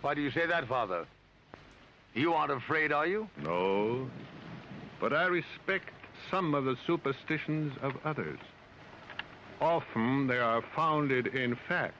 Why do you say that, Father? You aren't afraid, are you? No, but I respect some of the superstitions of others. Often they are founded in fact.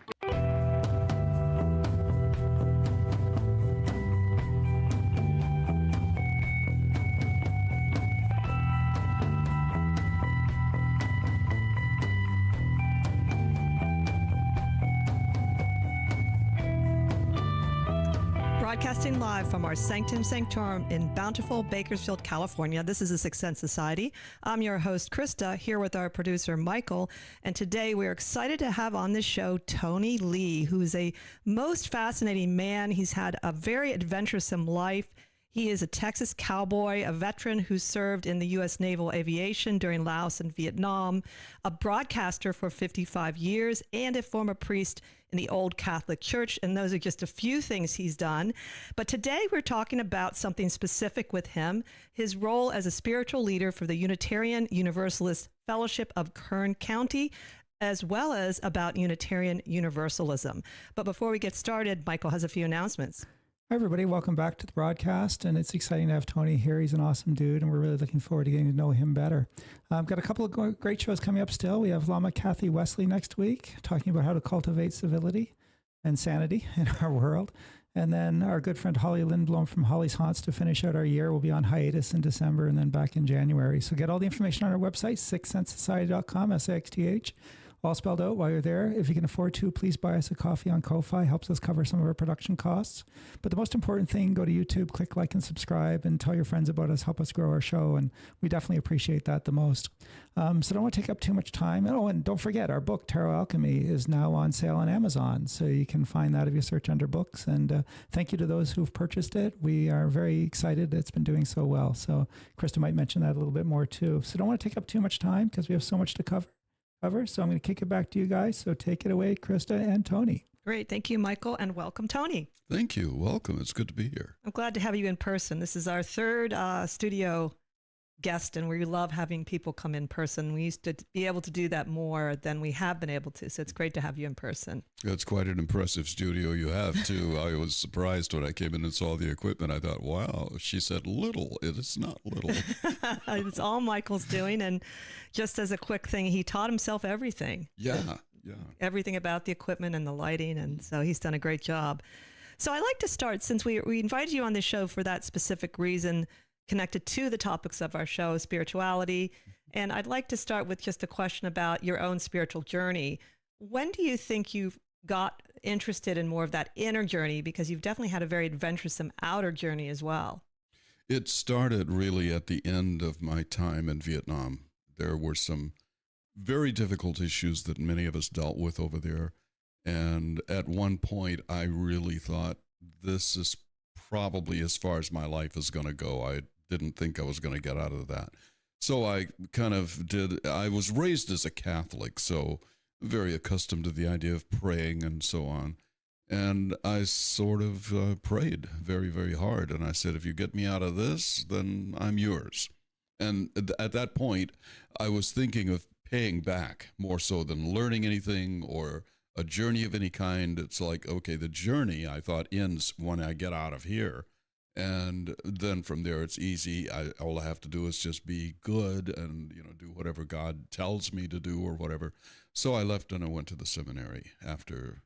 Broadcasting live from our Sanctum Sanctorum in bountiful Bakersfield, California. This is the Sixth Sense Society. I'm your host, Krista, here with our producer, Michael. And today we're excited to have on this show Tony Lee, who is a most fascinating man. He's had a very adventuresome life. He is a Texas cowboy, a veteran who served in the U.S. Naval Aviation during Laos and Vietnam, a broadcaster for 55 years, and a former priest in the Old Catholic Church. And those are just a few things he's done. But today we're talking about something specific with him, his role as a spiritual leader for the Unitarian Universalist Fellowship of Kern County, as well as about Unitarian Universalism. But before we get started, Michael has a few announcements. Hi, everybody. Welcome back to the broadcast. And it's exciting to have Tony here. He's an awesome dude, and we're really looking forward to getting to know him better. I've got a couple of great shows coming up still. We have Lama Kathy Wesley next week, talking about how to cultivate civility and sanity in our world. And then our good friend Holly Lindblom from Holly's Haunts to finish out our year. We'll be on hiatus in December and then back in January. So get all the information on our website, sixthsensesociety.com, SIXTH. All spelled out while you're there. If you can afford to, please buy us a coffee on Ko-Fi. Helps us cover some of our production costs. But the most important thing, go to YouTube, click like and subscribe, and tell your friends about us. Help us grow our show, and we definitely appreciate that the most. So don't want to take up too much time. Oh, and don't forget, our book, Tarot Alchemy, is now on sale on Amazon. So you can find that if you search under books. And thank you to those who've purchased it. We are very excited. It's been doing so well. So Krista might mention that a little bit more too. So don't want to take up too much time because we have so much to cover. So I'm going to kick it back to you guys. So take it away, Krista and Tony. Great. Thank you, Michael, and welcome, Tony. Thank you. Welcome. It's good to be here. I'm glad to have you in person. This is our third studio guest, and we love having people come in person. We used to be able to do that more than we have been able to, so it's great to have you in person. It's quite an impressive studio you have, too. I was surprised when I came in and saw the equipment. I thought, wow, she said little. It is not little. It's all Michael's doing, and just as a quick thing, he taught himself everything. Yeah. Everything about the equipment and the lighting, and so he's done a great job. So I like to start, since we invited you on the show for that specific reason, connected to the topics of our show, spirituality. And I'd like to start with just a question about your own spiritual journey. When do you think you got interested in more of that inner journey? Because you've definitely had a very adventuresome outer journey as well. It started really at the end of my time in Vietnam. There were some very difficult issues that many of us dealt with over there. And at one point, I really thought, this is probably as far as my life is going to go. I didn't think I was going to get out of that. So I kind of did. I was raised as a Catholic, so very accustomed to the idea of praying and so on. And I sort of prayed very, very hard. And I said, if you get me out of this, then I'm yours. And at that point, I was thinking of paying back more so than learning anything or a journey of any kind. It's like, okay, the journey, I thought, ends when I get out of here. And then from there, it's easy. All I have to do is just be good and, do whatever God tells me to do or whatever. So I left and I went to the seminary after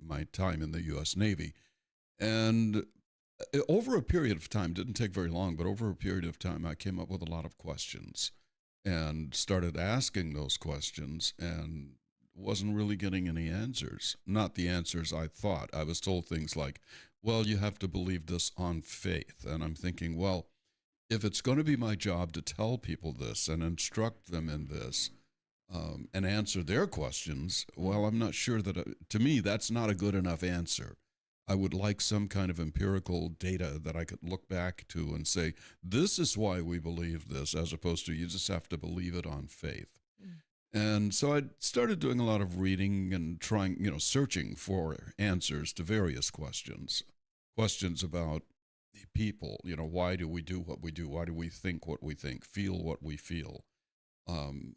my time in the U.S. Navy. And over a period of time, didn't take very long, but over a period of time, I came up with a lot of questions and started asking those questions and wasn't really getting any answers. Not the answers I thought. I was told things like, well, you have to believe this on faith. And I'm thinking, well, if it's going to be my job to tell people this and instruct them in this and answer their questions, well, I'm not sure that, to me, that's not a good enough answer. I would like some kind of empirical data that I could look back to and say, this is why we believe this, as opposed to you just have to believe it on faith. And so I started doing a lot of reading and trying, searching for answers to various questions. Questions about people, why do we do what we do? Why do we think what we think, feel what we feel?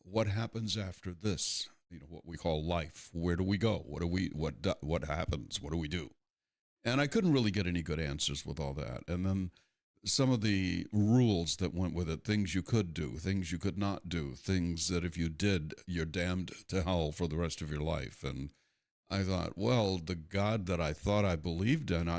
What happens after this? What we call life. Where do we go? What happens? What do we do? And I couldn't really get any good answers with all that. And then some of the rules that went with it, things you could do, things you could not do, things that if you did, you're damned to hell for the rest of your life. And I thought, well, the God that I thought I believed in,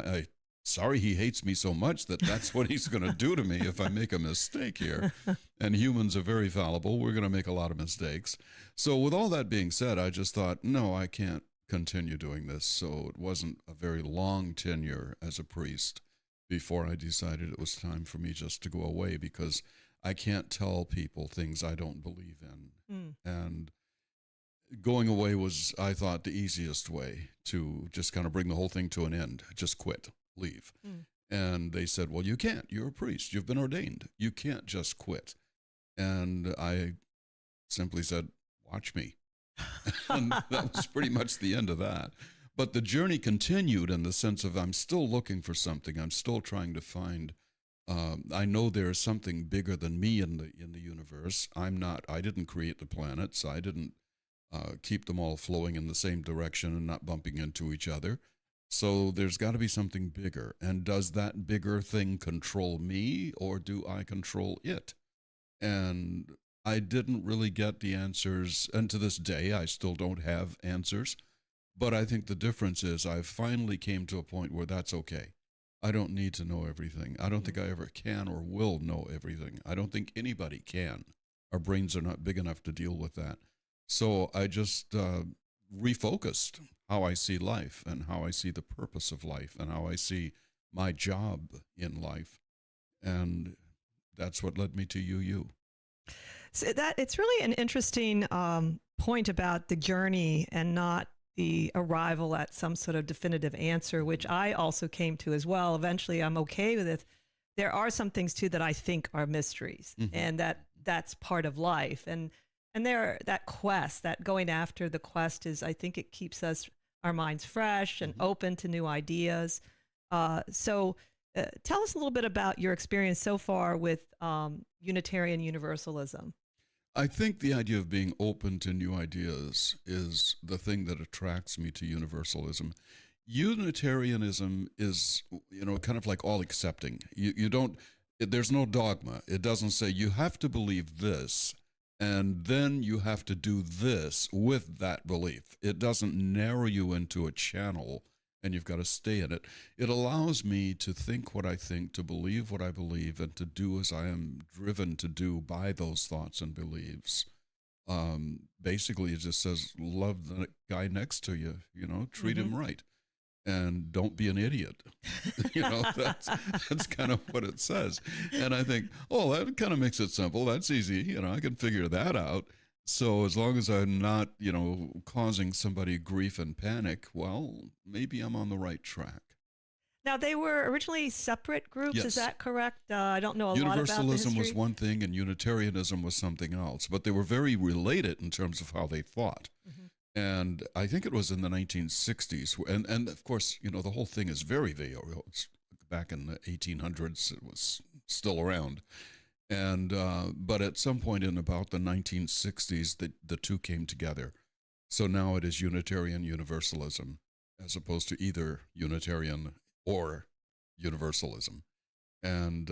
sorry he hates me so much that that's what he's going to do to me if I make a mistake here. And humans are very fallible. We're going to make a lot of mistakes. So with all that being said, I just thought, no, I can't continue doing this. So it wasn't a very long tenure as a priest before I decided it was time for me just to go away, because I can't tell people things I don't believe in. And going away was, I thought, the easiest way to just kind of bring the whole thing to an end. Just quit, leave. And they said, well, you can't. You're a priest. You've been ordained. You can't just quit. And I simply said, watch me. And that was pretty much the end of that. But the journey continued in the sense of I'm still looking for something. I'm still trying to find, I know there's something bigger than me in the universe. I didn't create the planets. I didn't keep them all flowing in the same direction and not bumping into each other. So there's got to be something bigger. And does that bigger thing control me, or do I control it? And I didn't really get the answers. And to this day, I still don't have answers. But I think the difference is I finally came to a point where that's okay. I don't need to know everything. I don't think I ever can or will know everything. I don't think anybody can. Our brains are not big enough to deal with that. So I just refocused how I see life and how I see the purpose of life and how I see my job in life. And that's what led me to UU. So it's really an interesting point about the journey and not the arrival at some sort of definitive answer, which I also came to as well. Eventually, I'm okay with it. There are some things too that I think are mysteries, and that's part of life. And that quest, that going after the quest is, I think it keeps our minds fresh and open to new ideas. So tell us a little bit about your experience so far with Unitarian Universalism. I think the idea of being open to new ideas is the thing that attracts me to Universalism. Unitarianism is, kind of like all accepting. There's no dogma. It doesn't say you have to believe this, and then you have to do this with that belief. It doesn't narrow you into a channel and you've got to stay in it. It allows me to think what I think, to believe what I believe, and to do as I am driven to do by those thoughts and beliefs. Basically, it just says, love the guy next to you, treat him right. And don't be an idiot. That's kind of what it says. And I think, that kind of makes it simple. That's easy. I can figure that out. So as long as I'm not, causing somebody grief and panic, well, maybe I'm on the right track. Now, they were originally separate groups. Yes. Is that correct? I don't know a lot about the history. Universalism was one thing and Unitarianism was something else, but they were very related in terms of how they thought. And I think it was in the 1960s. And of course, the whole thing is very, very old. It's back in the 1800s. It was still around. And but at some point in about the 1960s, the two came together. So now it is Unitarian Universalism, as opposed to either Unitarian or Universalism. And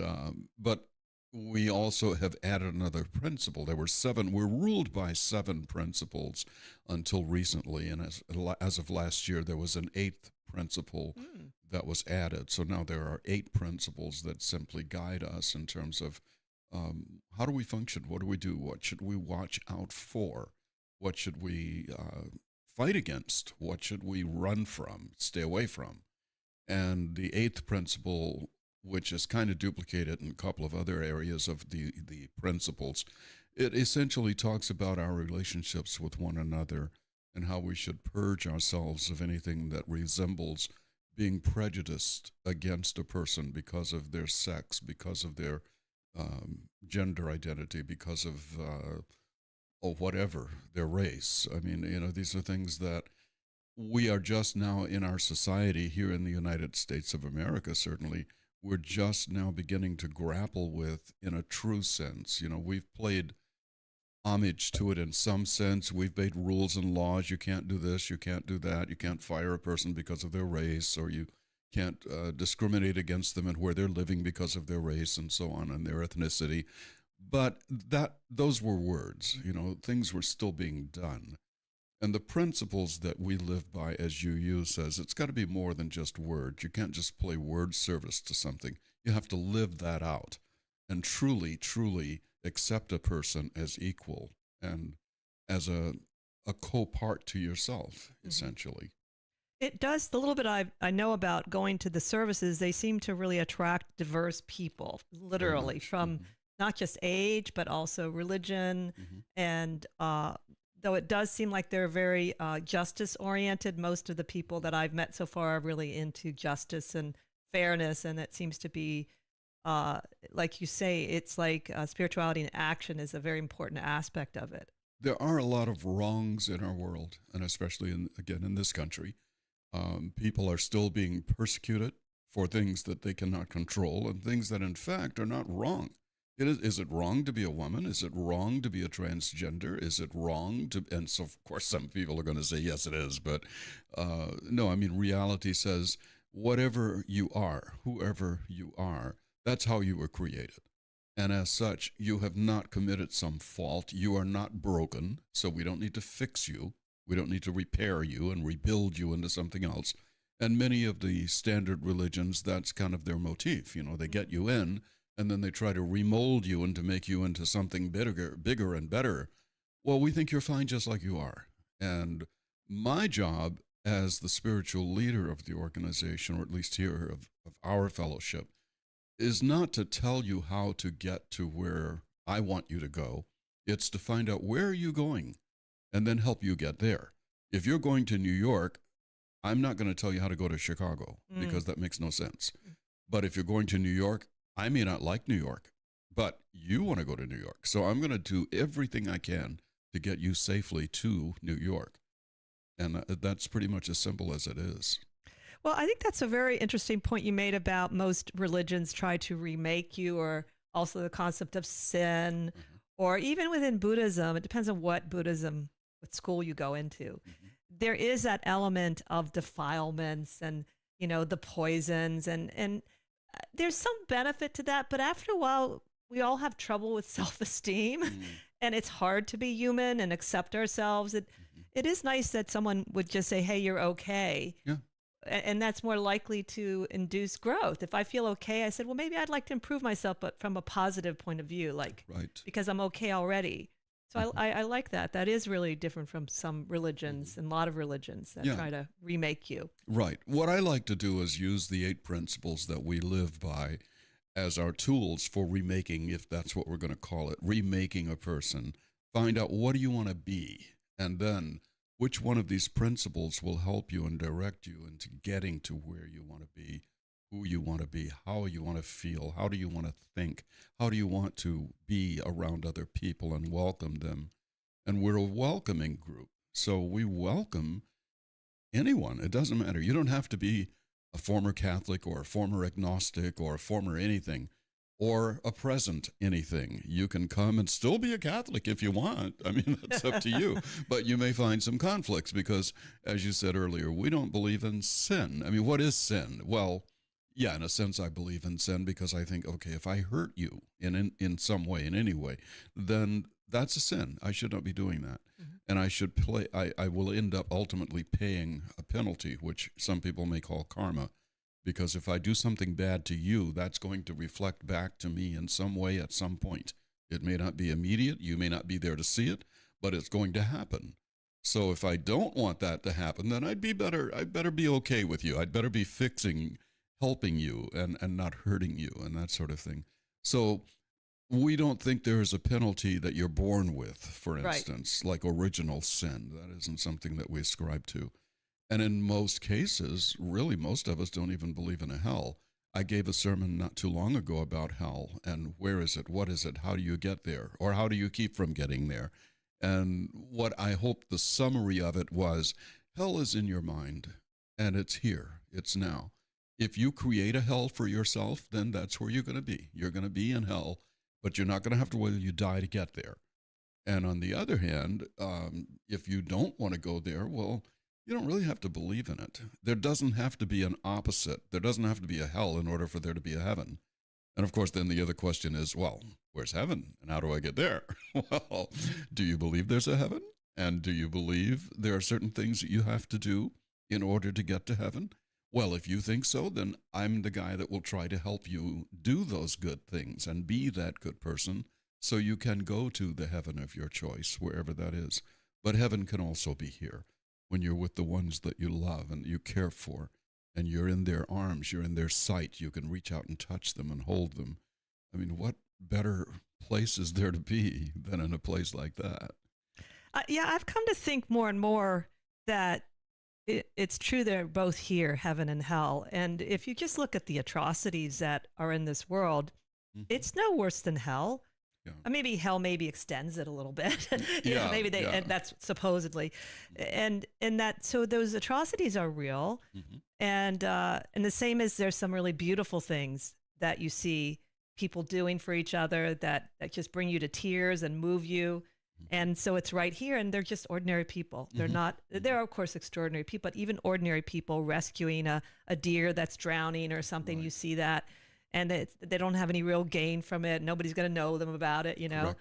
but we also have added another principle. There were 7. We're ruled by 7 principles until recently, and as of last year, there was an 8th principle that was added. So now there are 8 principles that simply guide us in terms of how do we function? What do we do? What should we watch out for? What should we fight against? What should we run from, stay away from? And the 8th principle, which is kind of duplicated in a couple of other areas of the principles, it essentially talks about our relationships with one another and how we should purge ourselves of anything that resembles being prejudiced against a person because of their sex, because of their gender identity, because of whatever, their race. I mean, these are things that we are just now in our society here in the United States of America, certainly, we're just now beginning to grapple with in a true sense. We've played homage to it in some sense. We've made rules and laws. You can't do this, you can't do that, you can't fire a person because of their race, or you can't discriminate against them and where they're living because of their race and so on and their ethnicity. But those were words, things were still being done. And the principles that we live by, as UU says, it's got to be more than just words. You can't just play word service to something. You have to live that out and truly, truly accept a person as equal and as a co-part to yourself, essentially. It does. The little bit I know about going to the services, they seem to really attract diverse people, literally, from not just age, but also religion. And though it does seem like they're very justice-oriented, most of the people that I've met so far are really into justice and fairness. And it seems to be, like you say, it's like spirituality in action is a very important aspect of it. There are a lot of wrongs in our world, and especially, in this country. People are still being persecuted for things that they cannot control and things that, in fact, are not wrong. Is it wrong to be a woman? Is it wrong to be a transgender? Is it wrong to... And so, of course, some people are going to say, yes, it is. But no, reality says whatever you are, whoever you are, that's how you were created. And as such, you have not committed some fault. You are not broken, so we don't need to fix you. We don't need to repair you and rebuild you into something else. And many of the standard religions, that's kind of their motif. They get you in, and then they try to remold you and to make you into something bigger and better. Well, we think you're fine just like you are. And my job as the spiritual leader of the organization, or at least here of our fellowship, is not to tell you how to get to where I want you to go. It's to find out where are you going and then help you get there. If you're going to New York, I'm not going to tell you how to go to Chicago because that makes no sense. But if you're going to New York, I may not like New York, but you want to go to New York. So I'm going to do everything I can to get you safely to New York. And that's pretty much as simple as it is. Well, I think that's a very interesting point you made about most religions try to remake you, or also the concept of sin, or even within Buddhism, it depends on what school you go into. There is that element of defilements and, the poisons, and there's some benefit to that. But after a while, we all have trouble with self-esteem and it's hard to be human and accept ourselves. It is nice that someone would just say, hey, you're okay. Yeah. And that's more likely to induce growth. If I feel okay, I said, well, maybe I'd like to improve myself, but from a positive point of view, because I'm okay already. So I like that. That is really different from some religions and a lot of religions that try to remake you. Right. What I like to do is use the 8 principles that we live by as our tools for remaking, if that's what we're going to call it, remaking a person. Find out, what do you want to be? And then which one of these principles will help you and direct you into getting to where you want to be, who you want to be, how you want to feel, how do you want to think, how do you want to be around other people and welcome them. And we're a welcoming group, so we welcome anyone. It doesn't matter. You don't have to be a former Catholic or a former agnostic or a former anything or a present anything. You can come and still be a Catholic if you want. That's up to you. But you may find some conflicts because, as you said earlier, we don't believe in sin. What is sin? Well, yeah, in a sense, I believe in sin because I think, okay, if I hurt you in some way, in any way, then that's a sin. I should not be doing that. And I will end up ultimately paying a penalty, which some people may call karma. Because if I do something bad to you, that's going to reflect back to me in some way at some point. It may not be immediate, you may not be there to see it, but it's going to happen. So if I don't want that to happen, then I'd better be okay with you. I'd better be helping you and not hurting you and that sort of thing. So we don't think there is a penalty that you're born with, for instance, like original sin. That isn't something that we ascribe to. And in most cases, really most of us don't even believe in a hell. I gave a sermon not too long ago about hell and where is it, what is it, how do you get there, or how do you keep from getting there? And what I hope the summary of it was, hell is in your mind, and it's here, it's now. If you create a hell for yourself, then that's where you're going to be. You're going to be in hell, but you're not going to have to wait till you die to get there. And on the other hand, if you don't want to go there, well, you don't really have to believe in it. There doesn't have to be an opposite. There doesn't have to be a hell in order for there to be a heaven. And of course, then the other question is, well, where's heaven? And how do I get there? Well, do you believe there's a heaven? And do you believe there are certain things that you have to do in order to get to heaven? Well, if you think so, then I'm the guy that will try to help you do those good things and be that good person so you can go to the heaven of your choice, wherever that is. But heaven can also be here when you're with the ones that you love and you care for, and you're in their arms, you're in their sight, you can reach out and touch them and hold them. I mean, what better place is there to be than in a place like that? Yeah, I've come to think more and more that it's true they're both here, heaven and hell. And if you just look at the atrocities that are in this world, it's no worse than hell. Yeah. Maybe hell maybe extends it a little bit. Maybe and that's supposedly, and that, so those atrocities are real, and the same as there's some really beautiful things that you see people doing for each other that just bring you to tears and move you. And so it's right here, and they're just ordinary people. They're not, they're of course extraordinary people, but even ordinary people rescuing a deer that's drowning or something, you see that. And they don't have any real gain from it. Nobody's going to know them about it, you know.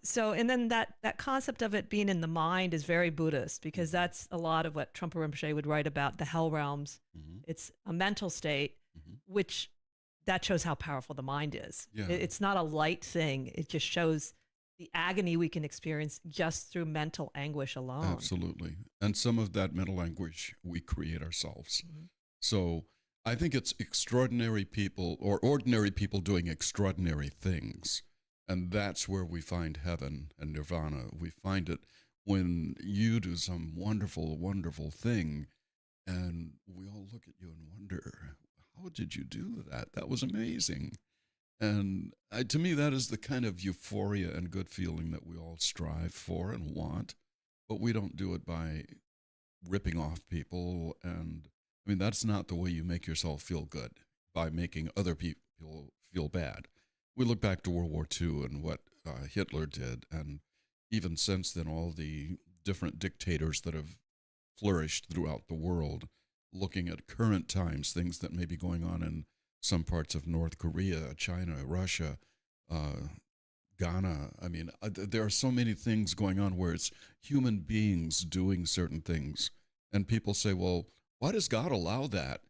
So, and then that concept of it being in the mind is very Buddhist, because that's a lot of what Trungpa Rinpoche would write about, the hell realms. It's a mental state, which that shows how powerful the mind is. It's not a light thing. It just shows the agony we can experience just through mental anguish alone. Absolutely. And some of that mental anguish we create ourselves. So I think it's extraordinary people or ordinary people doing extraordinary things. And that's where we find heaven and nirvana. We find it when you do some wonderful, wonderful thing, and we all look at you and wonder, how did you do that? That was amazing. And to me, that is the kind of euphoria and good feeling that we all strive for and want. But we don't do it by ripping off people. And I mean, that's not the way you make yourself feel good, by making other people feel bad. We look back to World War II and what Hitler did, and even since then, all the different dictators that have flourished throughout the world, looking at current times, things that may be going on in some parts of North Korea, China, Russia, Ghana. I mean, there are so many things going on where it's human beings doing certain things. And people say, well, why does God allow that?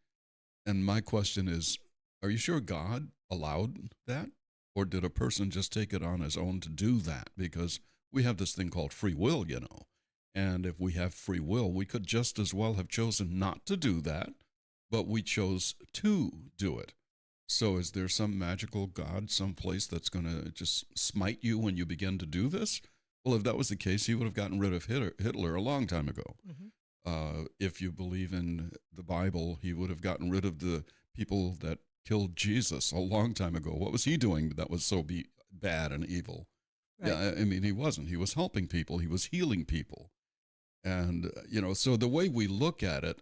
And my question is, are you sure God allowed that? Or did a person just take it on his own to do that? Because we have this thing called free will, you know. And if we have free will, we could just as well have chosen not to do that, but we chose to do it. So is there some magical God someplace that's going to just smite you when you begin to do this? Well, if that was the case, he would have gotten rid of Hitler a long time ago. If you believe in the Bible, he would have gotten rid of the people that killed Jesus a long time ago. What was he doing that was so bad and evil? Right. Yeah, I mean, he wasn't. He was helping people. He was healing people. And, you know, so the way we look at it,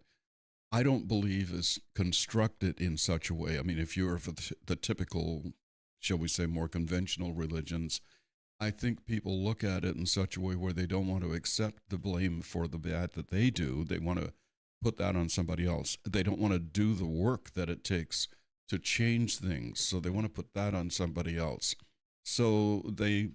I don't believe is constructed in such a way. I mean, if you're the typical, shall we say, more conventional religions, I think people look at it in such a way where they don't want to accept the blame for the bad that they do. They want to put that on somebody else. They don't want to do the work that it takes to change things, so they want to put that on somebody else. So they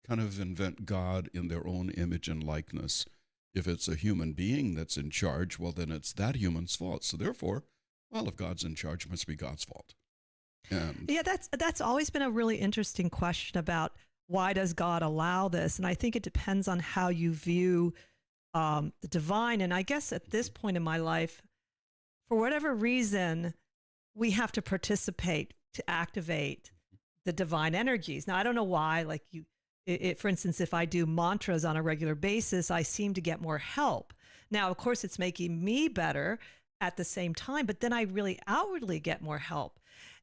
kind of invent God in their own image and likeness. If it's a human being that's in charge, well, then it's that human's fault. So therefore, well, if God's in charge, it must be God's fault. And yeah, that's always been a really interesting question about why does God allow this? And I think it depends on how you view the divine. And I guess at this point in my life, for whatever reason, we have to participate to activate the divine energies. Now, I don't know why, like for instance, if I do mantras on a regular basis, I seem to get more help. Now, of course, it's making me better at the same time, but then I really outwardly get more help.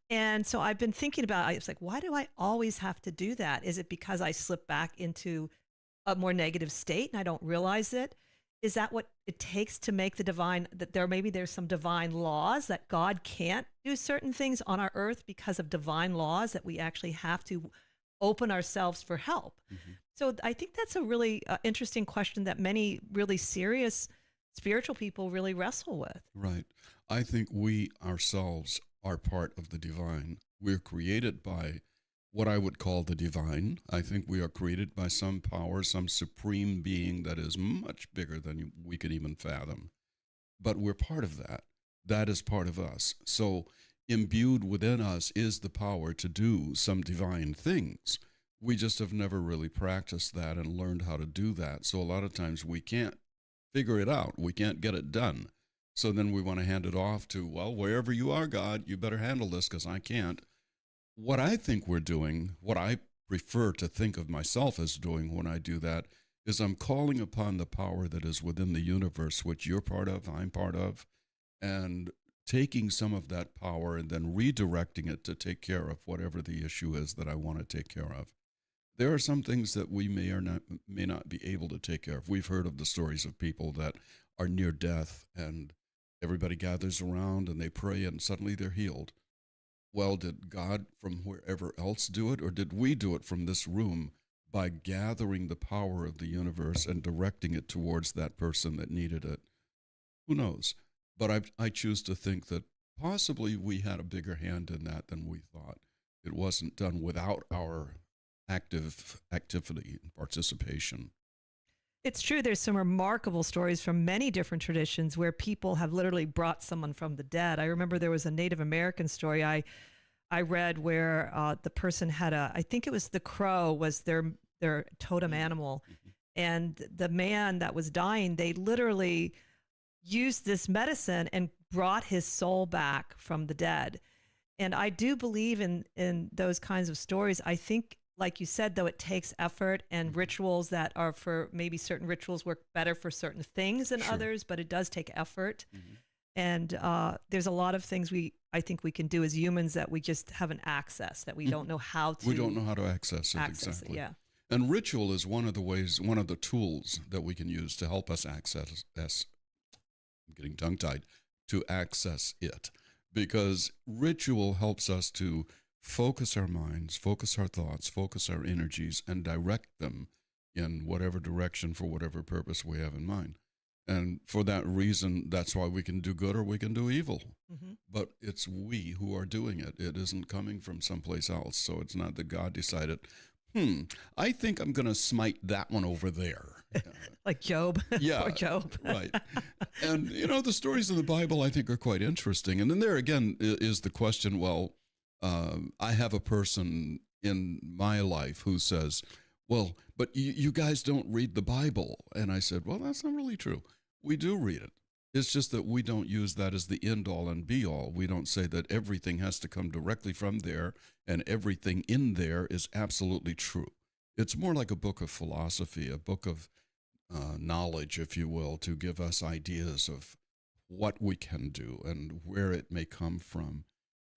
And so I've been thinking about, it's like, why do I always have to do that? Is it because I slip back into a more negative state and I don't realize it? Is that what it takes to make the divine, that there's some divine laws that God can't do certain things on our earth because of divine laws, that we actually have to open ourselves for help? So I think that's a really interesting question that many really serious spiritual people really wrestle with. Right. I think we ourselves are part of the divine. We're created by what I would call the divine. I think we are created by some power, some supreme being that is much bigger than we could even fathom. But we're part of that. That is part of us. So imbued within us is the power to do some divine things. We just have never really practiced that and learned how to do that. So a lot of times we can't figure it out. We can't get it done. So then we want to hand it off to, well, wherever you are, God, you better handle this because I can't. What I think we're doing, what I prefer to think of myself as doing when I do that, is I'm calling upon the power that is within the universe, which you're part of, I'm part of, and taking some of that power and then redirecting it to take care of whatever the issue is that I want to take care of. There are some things that we may not be able to take care of. We've heard of the stories of people that are near death and everybody gathers around and they pray and suddenly they're healed. Well, did God from wherever else do it, or did we do it from this room by gathering the power of the universe and directing it towards that person that needed it? Who knows? But I choose to think that possibly we had a bigger hand in that than we thought. It wasn't done without our active activity and participation. It's true. There's some remarkable stories from many different traditions where people have literally brought someone from the dead. I remember there was a Native American story I read where the person had I think it was the crow was their totem animal. And the man that was dying, they literally used this medicine and brought his soul back from the dead. And I do believe in those kinds of stories. I think, like you said, though, it takes effort and rituals that are for maybe certain rituals work better for certain things than others, but it does take effort. And there's a lot of things I think we can do as humans that we just haven't accessed, that we don't know how to. We don't know how to access it, exactly. Yeah. And ritual is one of the ways, one of the tools that we can use to help us access, I'm getting tongue-tied, to access it. Because ritual helps us to focus our minds, focus our thoughts, focus our energies, and direct them in whatever direction for whatever purpose we have in mind. And for that reason, that's why we can do good or we can do evil. But it's we who are doing it. It isn't coming from someplace else. So it's not that God decided, I think I'm going to smite that one over there. Like Job. Yeah. Or Job. Right. And, the stories of the Bible, I think, are quite interesting. And then there again is the question, well, I have a person in my life who says, well, but you guys don't read the Bible. And I said, well, that's not really true. We do read it. It's just that we don't use that as the end all and be all. We don't say that everything has to come directly from there and everything in there is absolutely true. It's more like a book of philosophy, a book of knowledge, if you will, to give us ideas of what we can do and where it may come from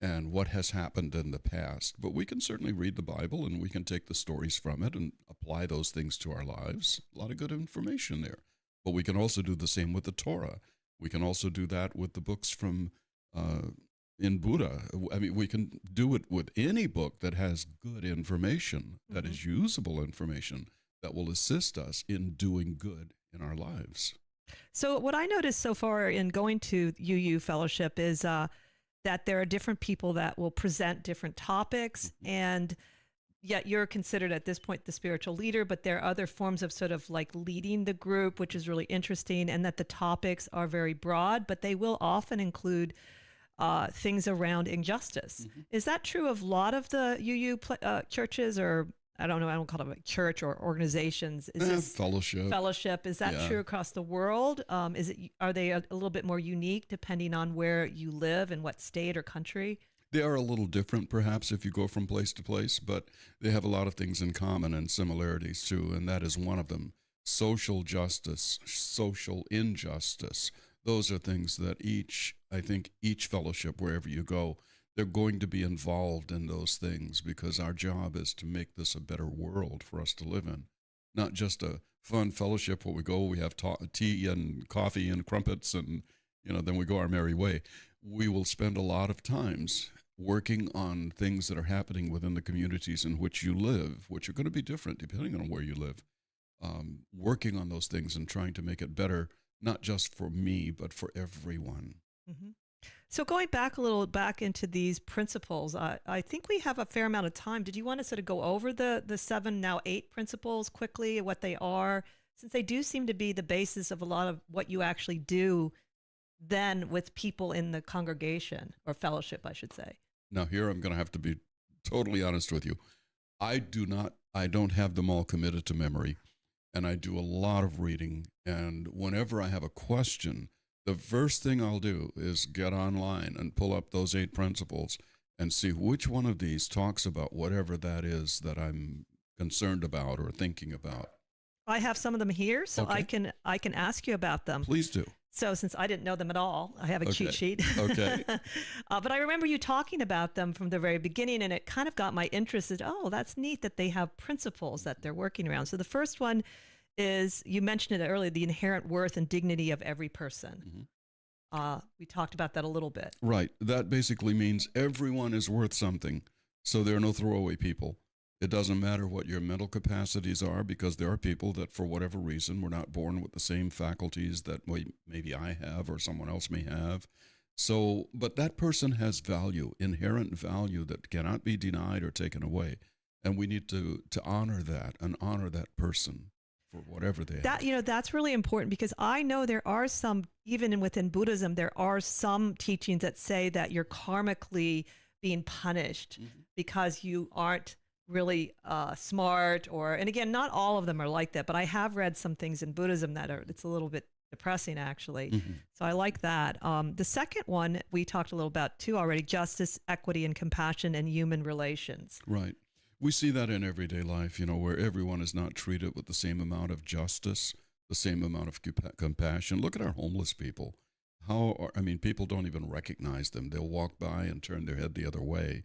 and what has happened in the past. But we can certainly read the Bible and we can take the stories from it and apply those things to our lives. A lot of good information there. But we can also do the same with the Torah. We can also do that with the books from in Buddha. I mean, we can do it with any book that has good information, that is usable information, that will assist us in doing good in our lives. So what I noticed so far in going to UU Fellowship is that there are different people that will present different topics, and yet you're considered at this point the spiritual leader, but there are other forms of sort of like leading the group, which is really interesting, and that the topics are very broad, but they will often include things around injustice. Is that true of a lot of the UU churches, or I don't know, I don't call them a church or organizations? Is this fellowship? Is that true across the world? Are they a little bit more unique depending on where you live and what state or country? They are a little different, perhaps, if you go from place to place, but they have a lot of things in common and similarities too, and that is one of them. Social justice, social injustice. Those are things that I think each fellowship, wherever you go, they're going to be involved in those things because our job is to make this a better world for us to live in. Not just a fun fellowship where we go, we have tea and coffee and crumpets and, then we go our merry way. We will spend a lot of times working on things that are happening within the communities in which you live, which are going to be different depending on where you live. Working on those things and trying to make it better, not just for me, but for everyone. Mm-hmm. So going back a little back into these principles, I think we have a fair amount of time. Did you want to sort of go over the 7, now 8 principles quickly, what they are, since they do seem to be the basis of a lot of what you actually do then with people in the congregation or fellowship, I should say? Now here I'm going to have to be totally honest with you. I don't have them all committed to memory, and I do a lot of reading, and whenever I have a question, the first thing I'll do is get online and pull up those 8 principles and see which one of these talks about whatever that is that I'm concerned about or thinking about. I have some of them here, so Okay. I can ask you about them. Please do. So since I didn't know them at all, I have a cheat sheet. Okay. But I remember you talking about them from the very beginning, and it kind of got my interest. Oh, that's neat that they have principles that they're working around. So the first one is, you mentioned it earlier, the inherent worth and dignity of every person. Mm-hmm. We talked about that a little bit. Right. That basically means everyone is worth something, so there are no throwaway people. It doesn't matter what your mental capacities are, because there are people that, for whatever reason, were not born with the same faculties that maybe I have or someone else may have. So, but that person has value, inherent value that cannot be denied or taken away. And we need to honor that and honor that person for whatever they have. That's really important, because I know there are some, even within Buddhism, there are some teachings that say that you're karmically being punished because you aren't really smart, and again, not all of them are like that, but I have read some things in Buddhism that it's a little bit depressing, actually. Mm-hmm. So I like that. The second one we talked a little about too already: justice, equity, and compassion in human relations. Right. We see that in everyday life, where everyone is not treated with the same amount of justice, the same amount of compassion. Look at our homeless people. People don't even recognize them. They'll walk by and turn their head the other way.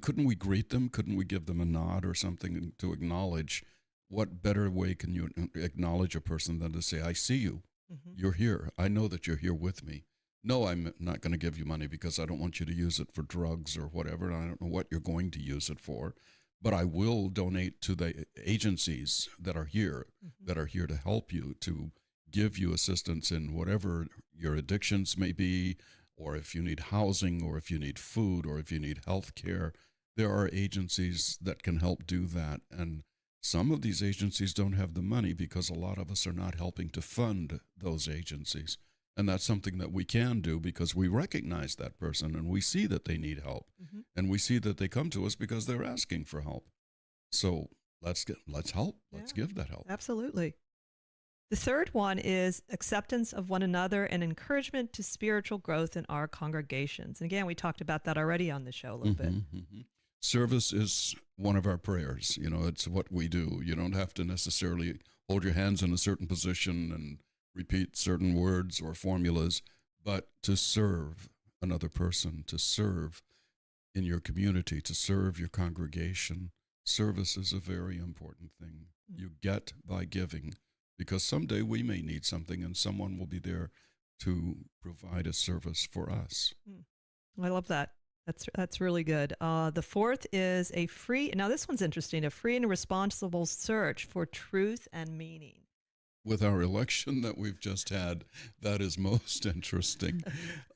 Couldn't we greet them? Couldn't we give them a nod or something to acknowledge? What better way can you acknowledge a person than to say, I see you. Mm-hmm. You're here. I know that you're here with me. No, I'm not going to give you money because I don't want you to use it for drugs or whatever. And I don't know what you're going to use it for, but I will donate to the agencies that are here, that are here to help you, to give you assistance in whatever your addictions may be, or if you need housing, or if you need food, or if you need health care. There are agencies that can help do that. And some of these agencies don't have the money because a lot of us are not helping to fund those agencies. And that's something that we can do because we recognize that person and we see that they need help. Mm-hmm. And we see that they come to us because they're asking for help. So let's help. Let's give that help. Absolutely. The third one is acceptance of one another and encouragement to spiritual growth in our congregations. And again, we talked about that already on the show a little bit. Mm-hmm. Service is one of our prayers. It's what we do. You don't have to necessarily hold your hands in a certain position and repeat certain words or formulas, but to serve another person, to serve in your community, to serve your congregation. Service is a very important thing. You get by giving, because someday we may need something and someone will be there to provide a service for us. I love that. That's really good. The fourth is now this one's interesting, a free and responsible search for truth and meaning. With our election that we've just had, that is most interesting.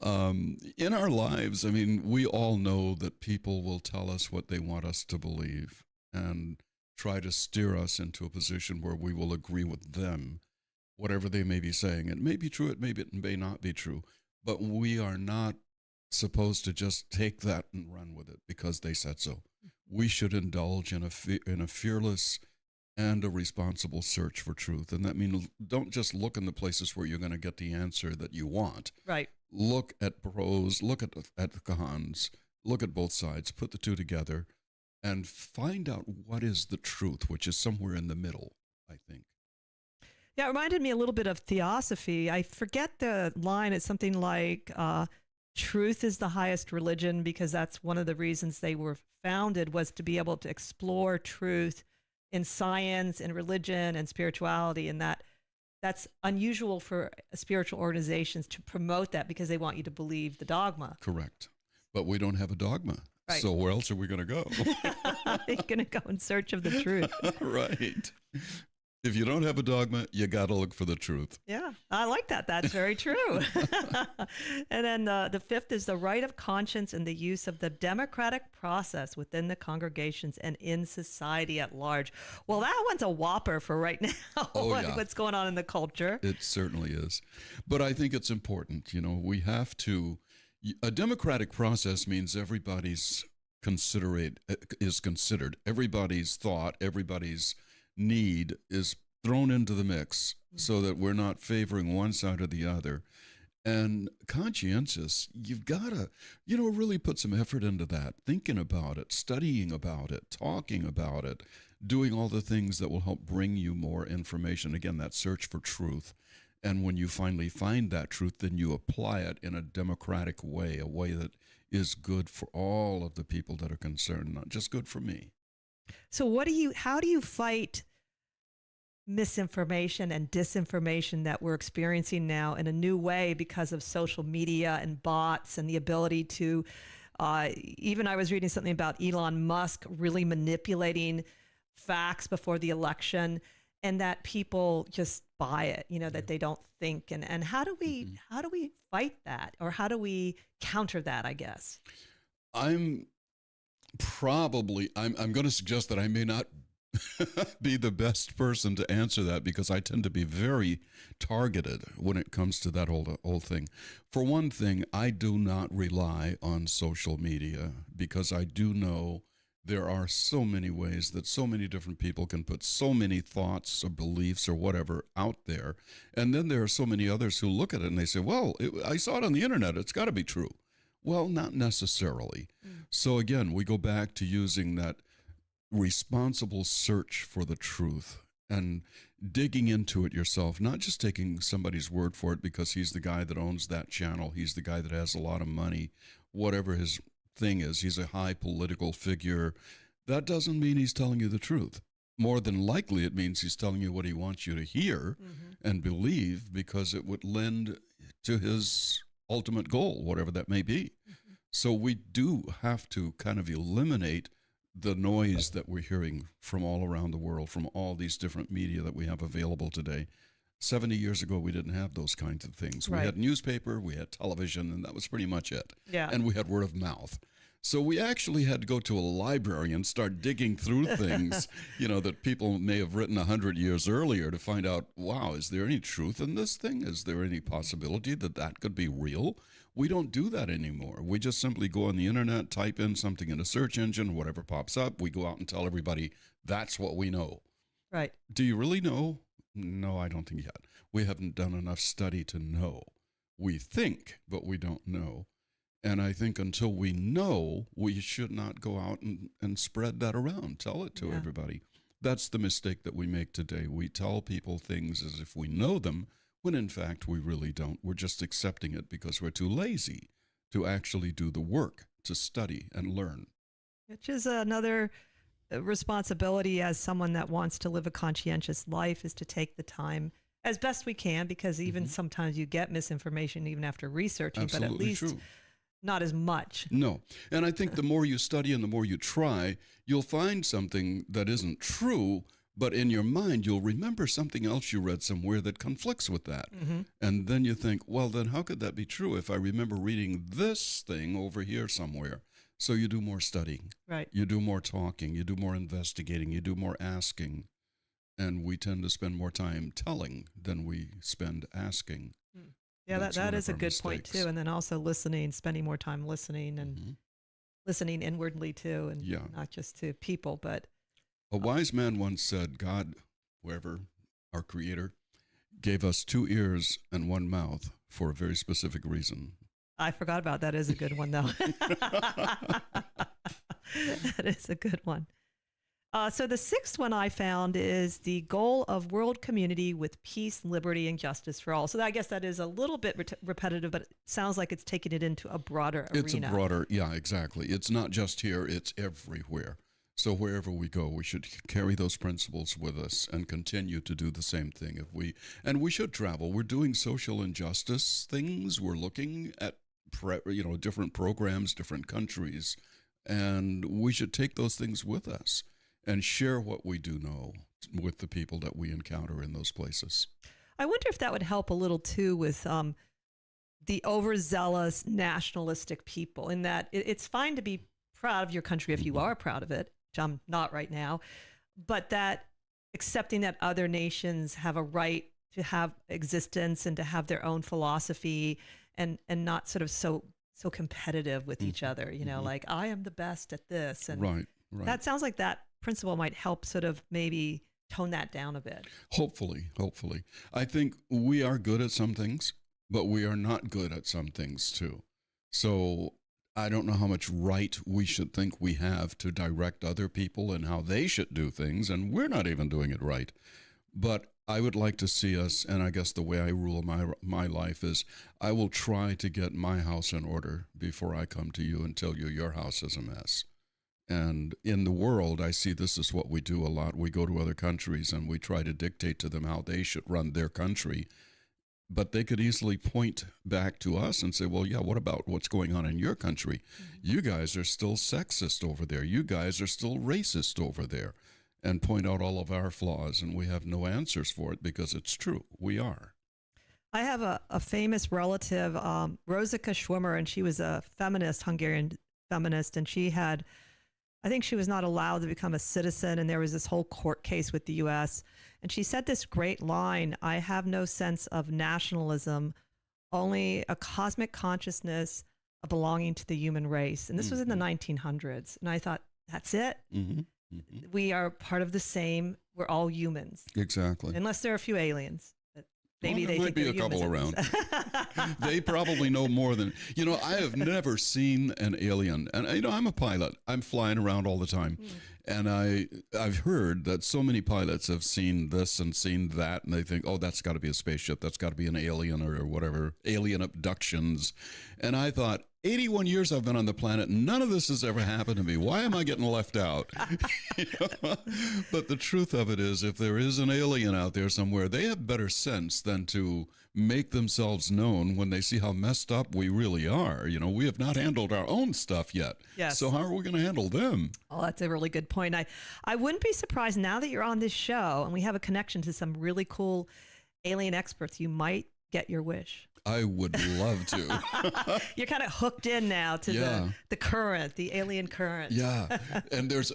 In our lives, we all know that people will tell us what they want us to believe and try to steer us into a position where we will agree with them, whatever they may be saying. It may be true, it may not be true, but we are not supposed to just take that and run with it because they said so. We should indulge in a fearless and a responsible search for truth. And that means don't just look in the places where you're going to get the answer that you want. Right. Look at pros, look at the cons, look at both sides, put the two together, and find out what is the truth, which is somewhere in the middle, I think. Yeah, it reminded me a little bit of theosophy. I forget the line. It's something like, truth is the highest religion, because that's one of the reasons they were founded, was to be able to explore truth in science and religion and spirituality, and that's unusual for spiritual organizations to promote that because they want you to believe the dogma. Correct. But we don't have a dogma. Right. So where else are we going to go? You're going to go in search of the truth. Right. If you don't have a dogma, you got to look for the truth. Yeah, I like that. That's very true. And then the fifth is the right of conscience and the use of the democratic process within the congregations and in society at large. Well, that one's a whopper for right now. Oh, yeah. What's going on in the culture. It certainly is. But I think it's important. We have to, a democratic process means everybody's is considered. Everybody's thought, everybody's need is thrown into the mix so that we're not favoring one side or the other. And conscientious, you've got to, really put some effort into that, thinking about it, studying about it, talking about it, doing all the things that will help bring you more information. Again, that search for truth. And when you finally find that truth, then you apply it in a democratic way, a way that is good for all of the people that are concerned, not just good for me. So how do you fight misinformation and disinformation that we're experiencing now in a new way because of social media and bots and the ability to, even I was reading something about Elon Musk really manipulating facts before the election, and that people just buy it, that they don't think. And how do we fight that, or how do we counter that, I guess? I'm going to suggest that I may not be the best person to answer that, because I tend to be very targeted when it comes to that whole thing. For one thing, I do not rely on social media, because I do know there are so many ways that so many different people can put so many thoughts or beliefs or whatever out there. And then there are so many others who look at it and they say, well, I saw it on the internet, it's got to be true. Well, not necessarily. So again, we go back to using that responsible search for the truth and digging into it yourself, not just taking somebody's word for it because he's the guy that owns that channel, he's the guy that has a lot of money, whatever his thing is, he's a high political figure. That doesn't mean he's telling you the truth. More than likely, it means he's telling you what he wants you to hear and believe, because it would lend to his ultimate goal, whatever that may be. So we do have to kind of eliminate the noise that we're hearing from all around the world, from all these different media that we have available today. 70 years ago, we didn't have those kinds of things. Right. We had newspaper, we had television, and that was pretty much it. Yeah. And we had word of mouth. So we actually had to go to a library and start digging through things, that people may have written 100 years earlier to find out, wow, is there any truth in this thing? Is there any possibility that could be real? We don't do that anymore. We just simply go on the internet, type in something in a search engine, whatever pops up, we go out and tell everybody, that's what we know. Right. Do you really know? No, I don't think yet. We haven't done enough study to know. We think, but we don't know. And I think until we know, we should not go out and spread that around, tell it to everybody. That's the mistake that we make today. We tell people things as if we know them, when in fact we really don't. We're just accepting it because we're too lazy to actually do the work, to study and learn. Which is another responsibility as someone that wants to live a conscientious life, is to take the time as best we can, because even sometimes you get misinformation even after researching, Absolutely, but at least true. Not as much. No. And I think the more you study and the more you try, you'll find something that isn't true, but in your mind, you'll remember something else you read somewhere that conflicts with that. And then you think, well, then how could that be true if I remember reading this thing over here somewhere? So you do more studying. Right. You do more talking. You do more investigating. You do more asking. And we tend to spend more time telling than we spend asking. Yeah, that is a good point too. And then also listening, spending more time listening and listening inwardly too, and not just to people, but a wise man once said, God, whoever, our creator, gave us 2 ears and 1 mouth for a very specific reason. I forgot about that. Is a good one though. That is a good one. So the sixth one I found is the goal of world community with peace, liberty, and justice for all. So I guess that is a little bit repetitive, but it sounds like it's taking it into a broader arena. It's a broader, yeah, exactly. It's not just here, it's everywhere. So wherever we go, we should carry those principles with us and continue to do the same thing. And we should travel. We're doing social injustice things. We're looking at different programs, different countries, and we should take those things with us and share what we do know with the people that we encounter in those places. I wonder if that would help a little too with the overzealous nationalistic people, in that it's fine to be proud of your country if you are proud of it, which I'm not right now, but that accepting that other nations have a right to have existence and to have their own philosophy, and not sort of so competitive with each other, you know, like I am the best at this. And right. that sounds like that principle might help sort of maybe tone that down a bit. Hopefully. I think we are good at some things, but we are not good at some things too. So I don't know how much right we should think we have to direct other people and how they should do things, and we're not even doing it right. But I would like to see us, and I guess the way I rule my life is I will try to get my house in order before I come to you and tell you your house is a mess. And in the world, I see this is what we do a lot. We go to other countries and we try to dictate to them how they should run their country. But they could easily point back to us and say, well, yeah, what about what's going on in your country? You guys are still sexist over there. You guys are still racist over there. And point out all of our flaws, and we have no answers for it because it's true. We are. I have a famous relative, Rosika Schwimmer, and she was a feminist, Hungarian feminist, and she had, I think she was not allowed to become a citizen, and there was this whole court case with the U.S., and she said this great line, I have no sense of nationalism, only a cosmic consciousness of belonging to the human race. And this was in the 1900s, and I thought, that's it. We are part of the same. We're all humans. Exactly. Unless there are a few aliens. But maybe there they might think be a couple around. They probably know more than, I have never seen an alien. And, I'm a pilot. I'm flying around all the time. And I've heard that so many pilots have seen this and seen that, and they think, oh, that's got to be a spaceship. That's got to be an alien or whatever, alien abductions. And I thought, 81 years I've been on the planet, none of this has ever happened to me. Why am I getting left out? But the truth of it is, if there is an alien out there somewhere, they have better sense than to make themselves known when they see how messed up we really are. We have not handled our own stuff yet. Yes. So how are we going to handle them? Oh, that's a really good point. I wouldn't be surprised now that you're on this show and we have a connection to some really cool alien experts, you might get your wish. I would love to. You're kind of hooked in now to the current, the alien current. Yeah. And there's,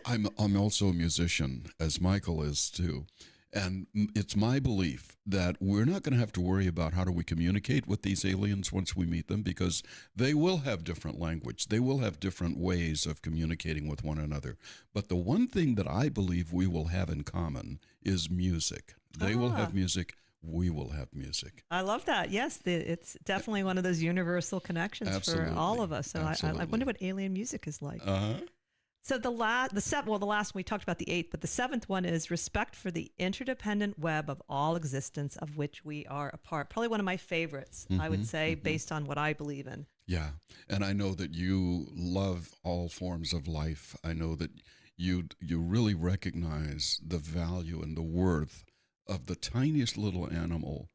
I'm also a musician, as Michael is too. And it's my belief that we're not going to have to worry about how do we communicate with these aliens once we meet them, because they will have different language. They will have different ways of communicating with one another. But the one thing that I believe we will have in common is music. They will have music. We will have music. I love that. Yes, it's definitely one of those universal connections for all of us. So I wonder what alien music is like. So the last one we talked about the 8th, but the 7th one is respect for the interdependent web of all existence of which we are a part. Probably one of my favorites, I would say, based on what I believe in. Yeah, and I know that you love all forms of life. I know that you really recognize the value and the worth of the tiniest little animal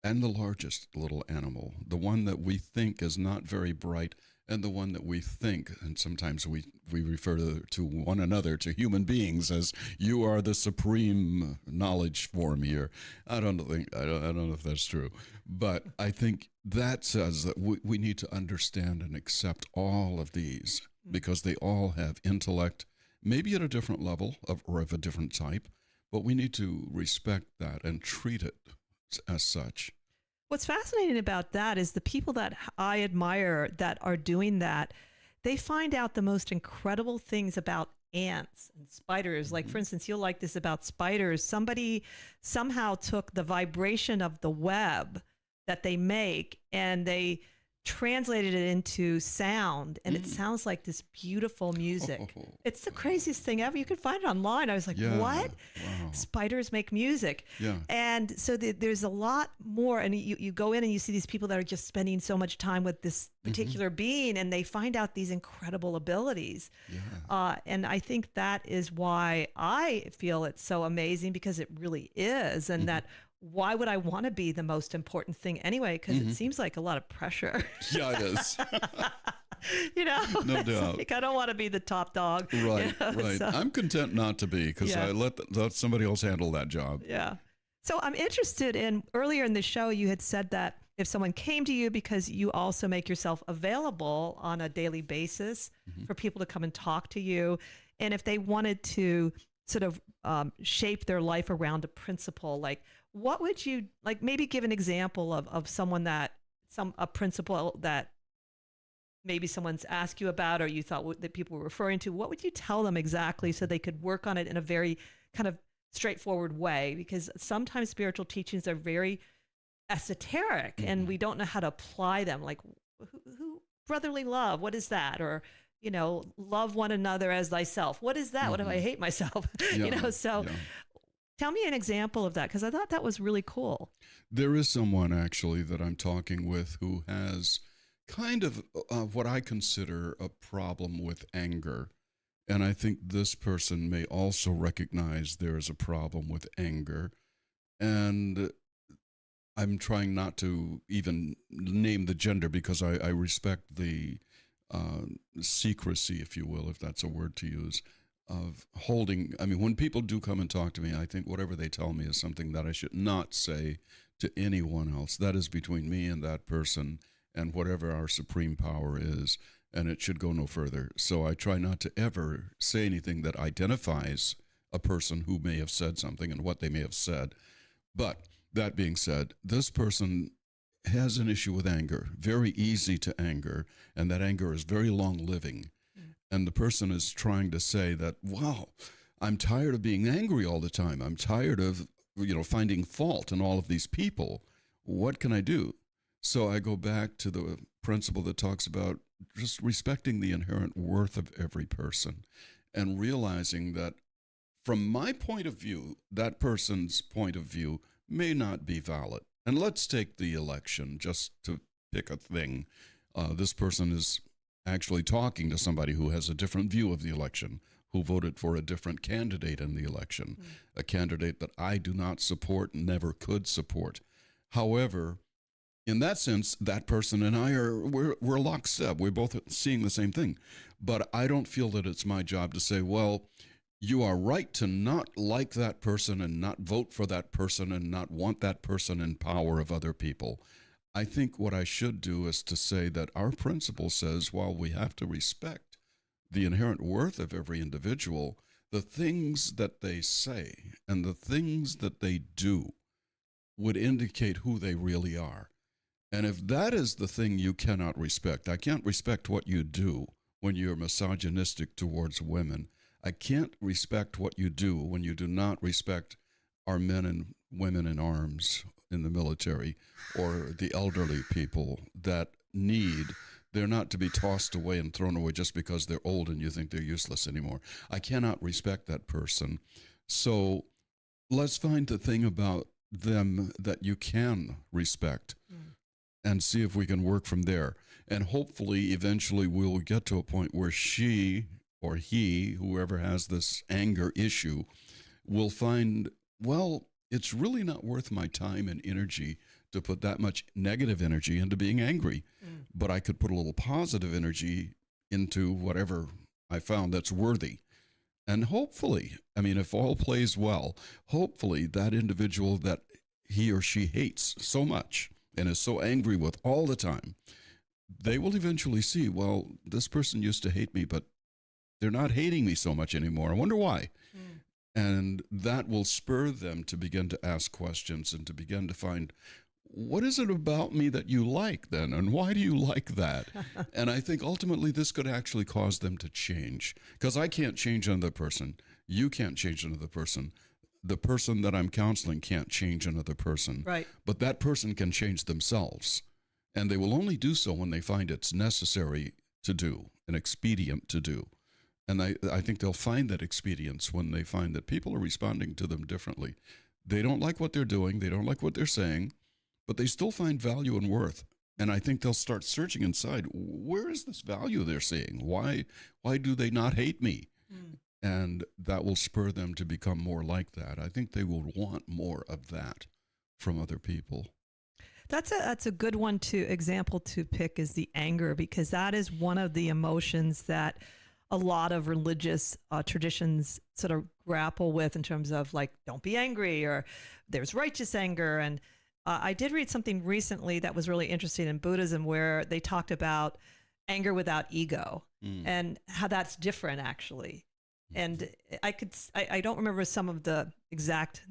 and the largest little animal, the one that we think is not very bright and the one that we think, and sometimes we refer to one another, to human beings, as you are the supreme knowledge form here. I don't know if that's true, but I think that says that we need to understand and accept all of these because they all have intellect, maybe at a different level or of a different type, but we need to respect that and treat it as such. What's fascinating about that is the people that I admire that are doing that, they find out the most incredible things about ants and spiders. Like, for instance, you'll like this about spiders. Somebody somehow took the vibration of the web that they make and they translated it into sound, and it sounds like this beautiful music. It's the craziest thing ever. You can find it online. I was like, what? Wow. Spiders make music. Yeah. And so there's a lot more, and you go in and you see these people that are just spending so much time with this particular being, and they find out these incredible abilities. Yeah. And I think that is why I feel it's so amazing, because it really is, and that why would I want to be the most important thing anyway? Because it seems like a lot of pressure. Yeah, it is. No it's doubt. like, I don't want to be the top dog. Right, right. So, I'm content not to be because I let somebody else handle that job. yeah. So I'm interested in, earlier in the show, you had said that if someone came to you because you also make yourself available on a daily basis for people to come and talk to you, and if they wanted to sort of shape their life around a principle, like what would you, like maybe give an example of someone a principle that maybe someone's asked you about or you thought that people were referring to, what would you tell them exactly so they could work on it in a very kind of straightforward way? Because sometimes spiritual teachings are very esoteric and we don't know how to apply them. Like who brotherly love, what is that? Or, love one another as thyself. What is that? What if I hate myself? Tell me an example of that, because I thought that was really cool. There is someone actually that I'm talking with who has kind of what I consider a problem with anger. And I think this person may also recognize there is a problem with anger. And I'm trying not to even name the gender because I respect the secrecy, if you will, if that's a word to use, of holding. I mean, when people do come and talk to me, I think whatever they tell me is something that I should not say to anyone else. That is between me and that person and whatever our supreme power is, and it should go no further. So I try not to ever say anything that identifies a person who may have said something and what they may have said. But that being said, this person has an issue with anger, very easy to anger, and that anger is very long-living. And the person is trying to say that, wow, I'm tired of being angry all the time. I'm tired of, finding fault in all of these people. What can I do? So I go back to the principle that talks about just respecting the inherent worth of every person and realizing that from my point of view, that person's point of view may not be valid. And let's take the election just to pick a thing. This person is actually talking to somebody who has a different view of the election, who voted for a different candidate in the election, a candidate that I do not support, never could support. However, in that sense, that person and I we're lockstep. We're both seeing the same thing. But I don't feel that it's my job to say, well, you are right to not like that person and not vote for that person and not want that person in power of other people. I think what I should do is to say that our principle says, while we have to respect the inherent worth of every individual, the things that they say and the things that they do would indicate who they really are. And if that is the thing you cannot respect, I can't respect what you do when you're misogynistic towards women. I can't respect what you do when you do not respect our men and women in arms in the military or the elderly people that they're not to be tossed away and thrown away just because they're old and you think they're useless anymore. I cannot respect that person. So let's find the thing about them that you can respect and see if we can work from there. And hopefully, eventually, we'll get to a point where she or he, whoever has this anger issue, will find, well, it's really not worth my time and energy to put that much negative energy into being angry. But I could put a little positive energy into whatever I found that's worthy. And hopefully, I mean, if all plays well, hopefully that individual that he or she hates so much and is so angry with all the time, they will eventually see, well, this person used to hate me, but they're not hating me so much anymore. I wonder why. And that will spur them to begin to ask questions and to begin to find, what is it about me that you like then? And why do you like that? And I think ultimately this could actually cause them to change. Because I can't change another person. You can't change another person. The person that I'm counseling can't change another person. Right. But that person can change themselves. And they will only do so when they find it's necessary to do, an expedient to do. And I think they'll find that expedience when they find that people are responding to them differently. They don't like what they're doing. They don't like what they're saying, but they still find value and worth. And I think they'll start searching inside, where is this value they're seeing? Why do they not hate me? And that will spur them to become more like that. I think they will want more of that from other people. That's a good one to example to pick is the anger, because that is one of the emotions that a lot of religious traditions sort of grapple with in terms of like, don't be angry, or there's righteous anger. And I did read something recently that was really interesting in Buddhism where they talked about anger without ego and how that's different actually. And I don't remember some of the exact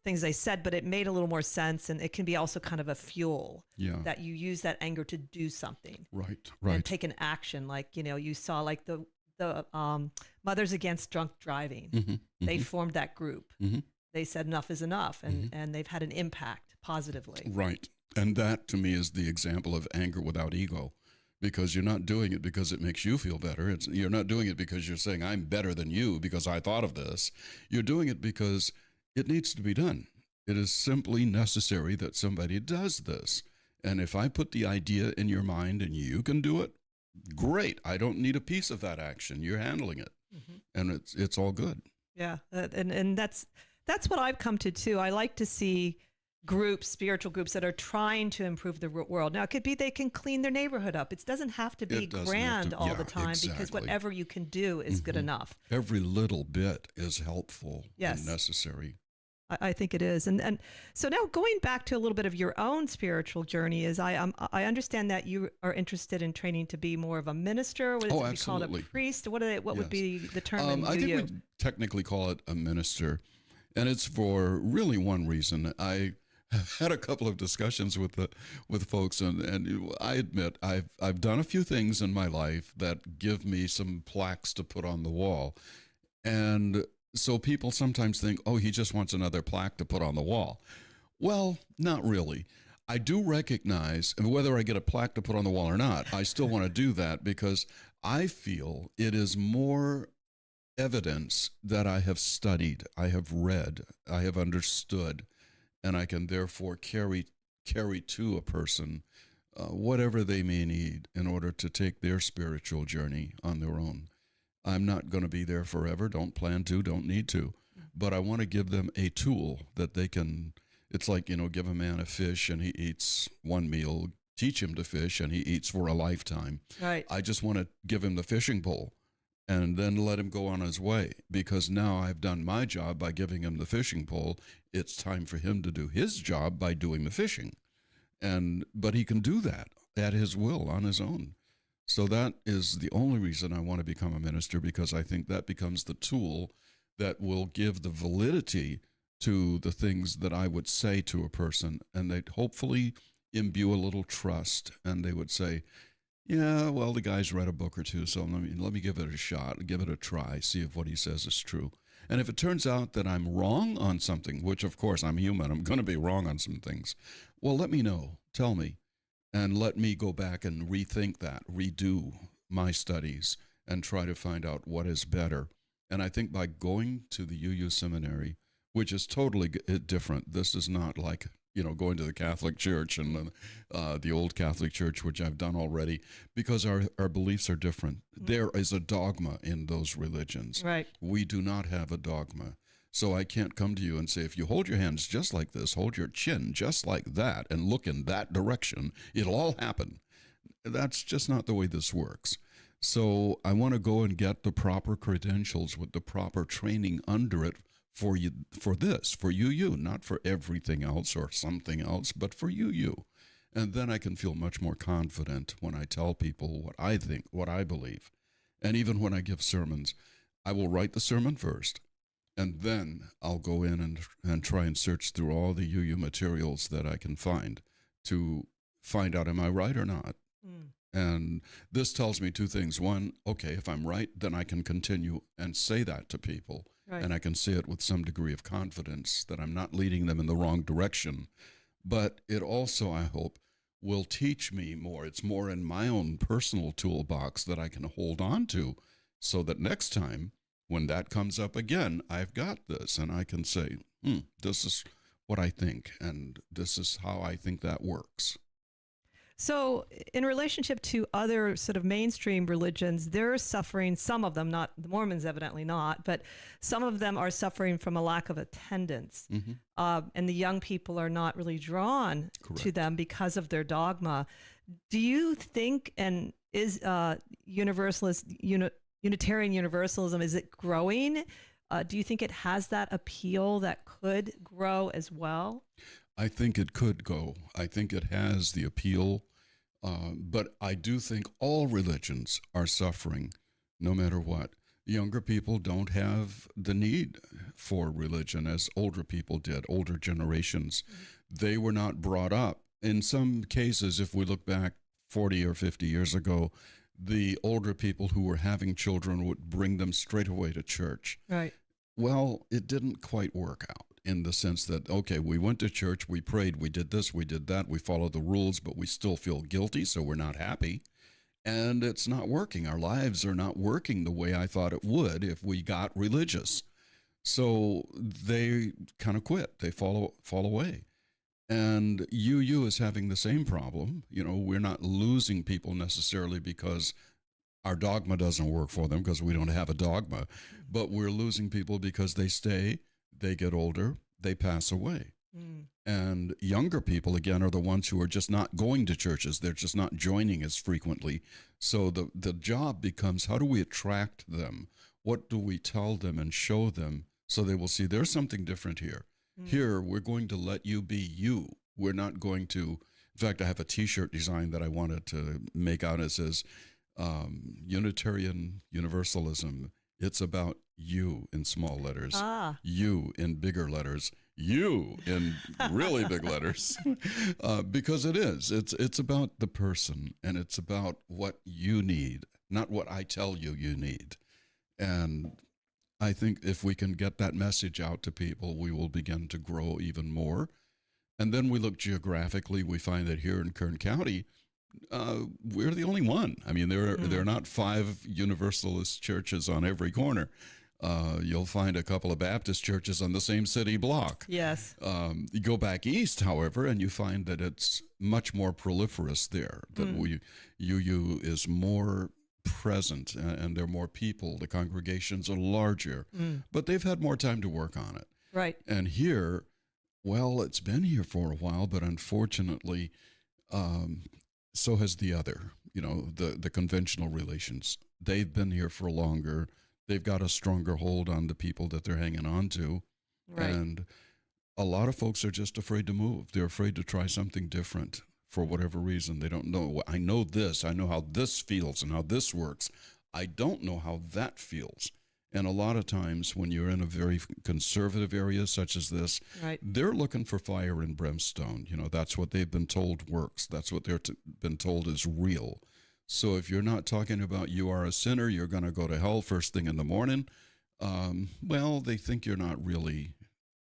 things they said, but it made a little more sense. And it can be also kind of a fuel that you use that anger to do something. Right. And take an action. Like, you saw like the Mothers Against Drunk Driving. They formed that group. They said enough is enough. And they've had an impact positively. Right. And that to me is the example of anger without ego. Because you're not doing it because it makes you feel better. You're not doing it because you're saying, I'm better than you because I thought of this. You're doing it because it needs to be done. It is simply necessary that somebody does this. And if I put the idea in your mind and you can do it, great. I don't need a piece of that action. You're handling it. And it's all good. Yeah. And that's what I've come to too. I like to see groups, spiritual groups that are trying to improve the world. Now, it could be they can clean their neighborhood up. It doesn't have to be grand all the time, because whatever you can do is good enough. Every little bit is helpful and necessary. I think it is. And so now going back to a little bit of your own spiritual journey is I understand that you are interested in training to be more of a minister. What is it be called, a priest? What would be the term in I think we technically call it a minister. And it's for really one reason. I had a couple of discussions with folks, and I admit I've done a few things in my life that give me some plaques to put on the wall. And so people sometimes think, oh, he just wants another plaque to put on the wall. Well, not really. I do recognize, and whether I get a plaque to put on the wall or not, I still want to do that because I feel it is more evidence that I have studied, I have read, I have understood, and I can therefore carry to a person whatever they may need in order to take their spiritual journey on their own. I'm not going to be there forever, don't plan to, don't need to, but I want to give them a tool that they can, it's like, give a man a fish and he eats one meal, teach him to fish and he eats for a lifetime. Right. I just want to give him the fishing pole and then let him go on his way, because now I've done my job by giving him the fishing pole. It's time for him to do his job by doing the fishing. But he can do that at his will on his own. So that is the only reason I want to become a minister, because I think that becomes the tool that will give the validity to the things that I would say to a person, and they'd hopefully imbue a little trust, and they would say, yeah, well, the guy's read a book or two, so let me give it a shot, give it a try, see if what he says is true. And if it turns out that I'm wrong on something, which of course I'm human, I'm going to be wrong on some things, well, let me know, tell me, and let me go back and rethink that, redo my studies, and try to find out what is better. And I think by going to the UU seminary, which is totally different, this is not like going to the Catholic Church and the old Catholic Church, which I've done already, because our beliefs are different. There is a dogma in those religions. Right. We do not have a dogma. So I can't come to you and say, if you hold your hands just like this, hold your chin just like that, and look in that direction, it'll all happen. That's just not the way this works. So I want to go and get the proper credentials with the proper training under it for you, for UU, not for everything else or something else, but for UU. And then I can feel much more confident when I tell people what I think, what I believe. And even when I give sermons, I will write the sermon first, and then I'll go in and try and search through all the UU materials that I can find to find out, am I right or not? And this tells me two things. One, okay, if I'm right, then I can continue and say that to people. Right. And I can say it with some degree of confidence that I'm not leading them in the wrong direction. But it also, I hope, will teach me more. It's more in my own personal toolbox that I can hold on to, so that next time when that comes up again, I've got this and I can say, this is what I think, and this is how I think that works. So, in relationship to other sort of mainstream religions, they're suffering, some of them, not the Mormons, evidently not, but some of them are suffering from a lack of attendance. And the young people are not really drawn to them because of their dogma. Do you think, and is Unitarian Universalism, is it growing? Do you think it has that appeal that could grow as well? I think it could go. I think it has the appeal, but I do think all religions are suffering, no matter what. Younger people don't have the need for religion as older people did, older generations. They were not brought up. In some cases, if we look back 40 or 50 years ago, the older people who were having children would bring them straight away to church. Right. Well, it didn't quite work out, in the sense that, okay, we went to church, we prayed, we did this, we did that, we followed the rules, but we still feel guilty, so we're not happy. And it's not working. Our lives are not working the way I thought it would if we got religious. So they kind of quit. They fall away. And UU is having the same problem. You know, we're not losing people necessarily because our dogma doesn't work for them, because we don't have a dogma, but we're losing people because they stay, they get older, they pass away. And younger people, again, are the ones who are just not going to churches. They're just not joining as frequently. So the job becomes, how do we attract them? What do we tell them and show them so they will see there's something different here? Here, we're going to let you be you. We're not going to, in fact, I have a T-shirt design that I wanted to make out. It says, Unitarian Universalism. It's about you in small letters, you in bigger letters, you in really big letters, because it is. It's about the person, and it's about what you need, not what I tell you you need. And I think if we can get that message out to people, we will begin to grow even more. And then we look geographically, we find that here in Kern County, we're the only one. I mean, there are not 5 Universalist churches on every corner. You'll find a couple of Baptist churches on the same city block. Yes. You go back east, however, and you find that it's much more proliferous there, that UU is more present, and there are more people. The congregations are larger, but they've had more time to work on it. Right. And here, well, it's been here for a while, but unfortunately, so has the other, the conventional relations. They've been here for longer. They've got a stronger hold on the people that they're hanging on to. Right. And a lot of folks are just afraid to move. They're afraid to try something different for whatever reason. They don't know. I know this. I know how this feels and how this works. I don't know how that feels. And a lot of times when you're in a very conservative area such as this, right, they're looking for fire and brimstone. That's what they've been told works. That's what they're been told is real. So if you're not talking about you are a sinner, you're going to go to hell first thing in the morning, well, they think you're not really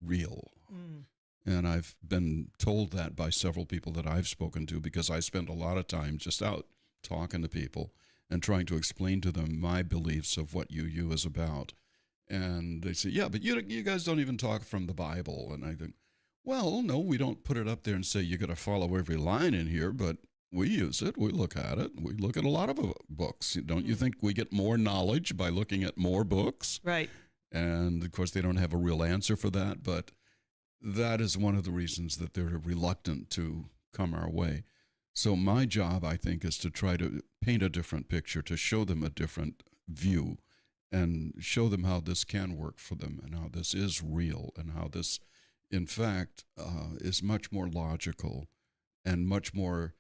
real. And I've been told that by several people that I've spoken to, because I spend a lot of time just out talking to people and trying to explain to them my beliefs of what UU is about. And they say, yeah, but you guys don't even talk from the Bible. And I think, well, no, we don't put it up there and say you got to follow every line in here, but we use it. We look at it. We look at a lot of books. Don't you think we get more knowledge by looking at more books? Right. And, of course, they don't have a real answer for that, but that is one of the reasons that they're reluctant to come our way. So my job, I think, is to try to paint a different picture, to show them a different view, and show them how this can work for them, and how this is real, and how this, in fact, is much more logical and much more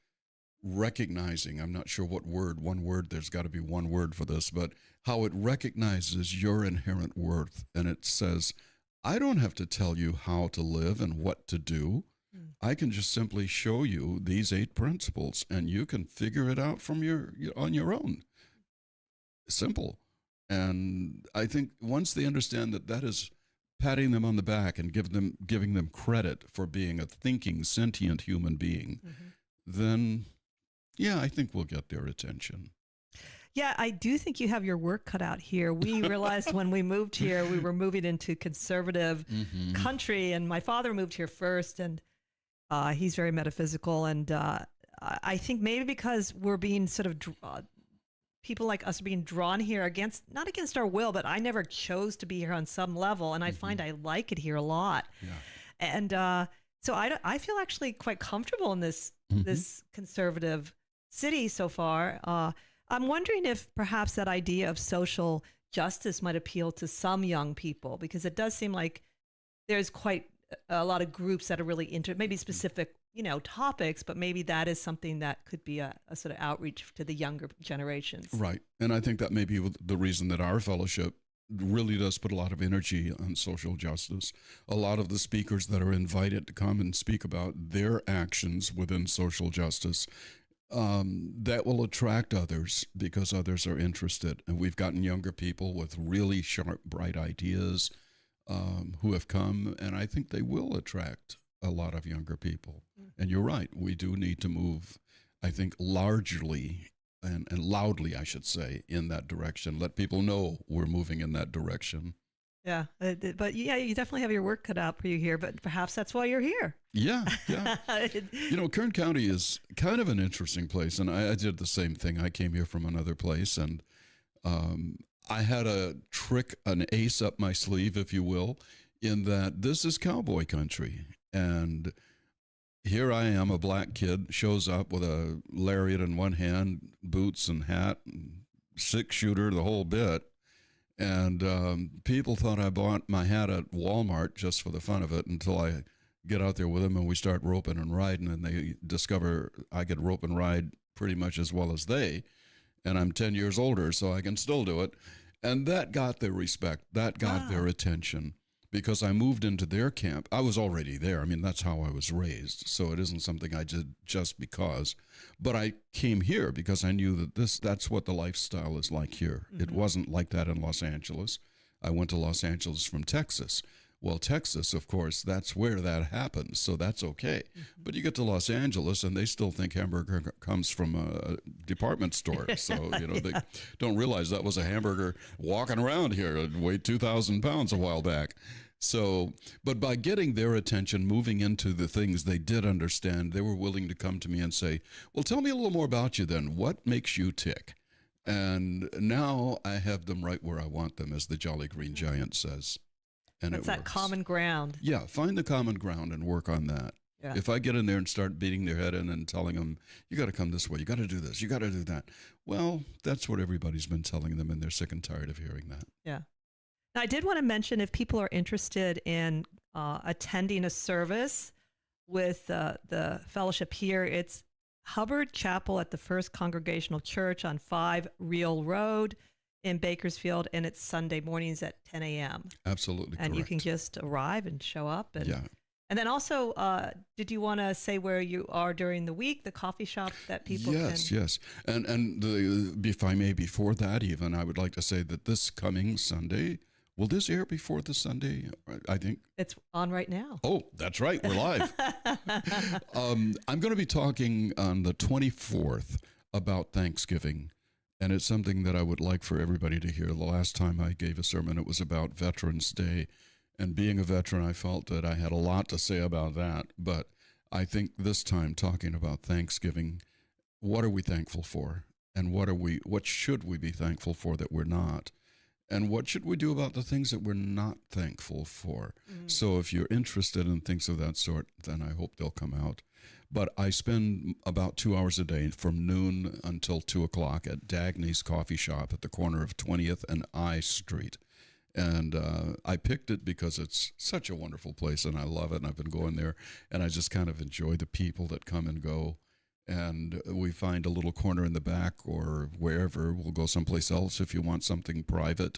recognizing. I'm not sure what word, one word, there's got to be one word for this, but how it recognizes your inherent worth. And it says, I don't have to tell you how to live and what to do. I can just simply show you these 8 principles, and you can figure it out from on your own. Simple. And I think once they understand that that is patting them on the back and giving them credit for being a thinking, sentient human being, then, yeah, I think we'll get their attention. Yeah, I do think you have your work cut out here. We realized when we moved here, we were moving into conservative country, and my father moved here first, and he's very metaphysical, and I think maybe because we're being sort of people like us are being drawn here not against our will, but I never chose to be here on some level, and I find I like it here a lot. Yeah. And so I feel actually quite comfortable in this conservative city so far. I'm wondering if perhaps that idea of social justice might appeal to some young people, because it does seem like there's quite a lot of groups that are really into maybe specific topics, but maybe that is something that could be a sort of outreach to the younger generations. Right. And I think that may be the reason that our fellowship really does put a lot of energy on social justice. A lot of the speakers that are invited to come and speak about their actions within social justice, that will attract others because others are interested. And we've gotten younger people with really sharp, bright ideas who have come, and I think they will attract a lot of younger people. And you're right, we do need to move, I think, largely and loudly, I should say, in that direction. Let people know we're moving in that direction. Yeah, but yeah, you definitely have your work cut out for you here, but perhaps that's why you're here. Yeah. Kern County is kind of an interesting place, and I did the same thing. I came here from another place, and I had a trick, an ace up my sleeve, if you will, in that this is cowboy country. And here I am, a black kid, shows up with a lariat in one hand, boots and hat, and 6-shooter, the whole bit. And people thought I bought my hat at Walmart just for the fun of it, until I get out there with them and we start roping and riding, and they discover I could rope and ride pretty much as well as they. And I'm 10 years older, so I can still do it. And that got their respect. That got their attention. Because I moved into their camp. I was already there. I mean, that's how I was raised. So it isn't something I did just because. But I came here because I knew that that's what the lifestyle is like here. It wasn't like that in Los Angeles. I went to Los Angeles from Texas. Well, Texas, of course, that's where that happens, so that's okay. But you get to Los Angeles, and they still think hamburger comes from a department store. So, they don't realize that was a hamburger walking around here. It weighed 2,000 pounds a while back. So, but by getting their attention, moving into the things they did understand, they were willing to come to me and say, well, tell me a little more about you then. What makes you tick? And now I have them right where I want them, as the Jolly Green Giant says. And it's that common ground. Yeah, find the common ground and work on that. Yeah. If I get in there and start beating their head in and telling them, you got to come this way, you got to do this, you got to do that. Well, that's what everybody's been telling them, and they're sick and tired of hearing that. Yeah. Now, I did want to mention, if people are interested in attending a service with the fellowship here, it's Hubbard Chapel at the First Congregational Church on 5 Real Road in Bakersfield, and it's Sunday mornings at 10 a.m. Absolutely and correct. You can just arrive and show up. And, yeah. And then also, did you want to say where you are during the week, the coffee shop that people can? Yes. And if I may, before that even, I would like to say that this coming Sunday, will this air before the Sunday? I think it's on right now. Oh, that's right. We're live. I'm going to be talking on the 24th about Thanksgiving. And it's something that I would like for everybody to hear. The last time I gave a sermon, it was about Veterans Day. And being a veteran, I felt that I had a lot to say about that. But I think this time, talking about Thanksgiving, what are we thankful for? And what should we be thankful for that we're not? And what should we do about the things that we're not thankful for? So if you're interested in things of that sort, then I hope they'll come out. But I spend about 2 hours a day from noon until 2 o'clock at Dagny's Coffee Shop at the corner of 20th and I Street. And I picked it because it's such a wonderful place, and I love it, and I've been going there, and I just kind of enjoy the people that come and go. And we find a little corner in the back or wherever. We'll go someplace else if you want something private.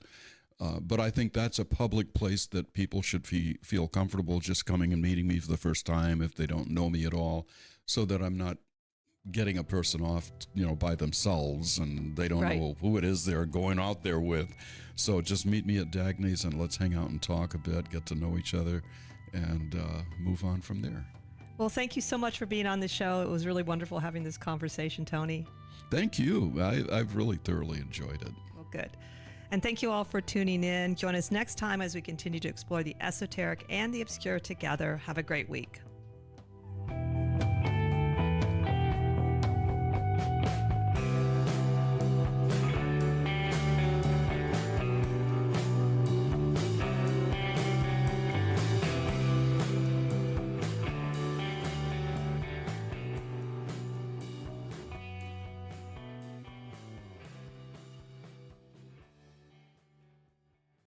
But I think that's a public place that people should feel comfortable just coming and meeting me for the first time if they don't know me at all, so that I'm not getting a person off, by themselves, and they don't know who it is they're going out there with. So just meet me at Dagny's and let's hang out and talk a bit, get to know each other, and move on from there. Well, thank you so much for being on the show. It was really wonderful having this conversation, Tony. Thank you. I've really thoroughly enjoyed it. Well, good. And thank you all for tuning in. Join us next time as we continue to explore the esoteric and the obscure together. Have a great week.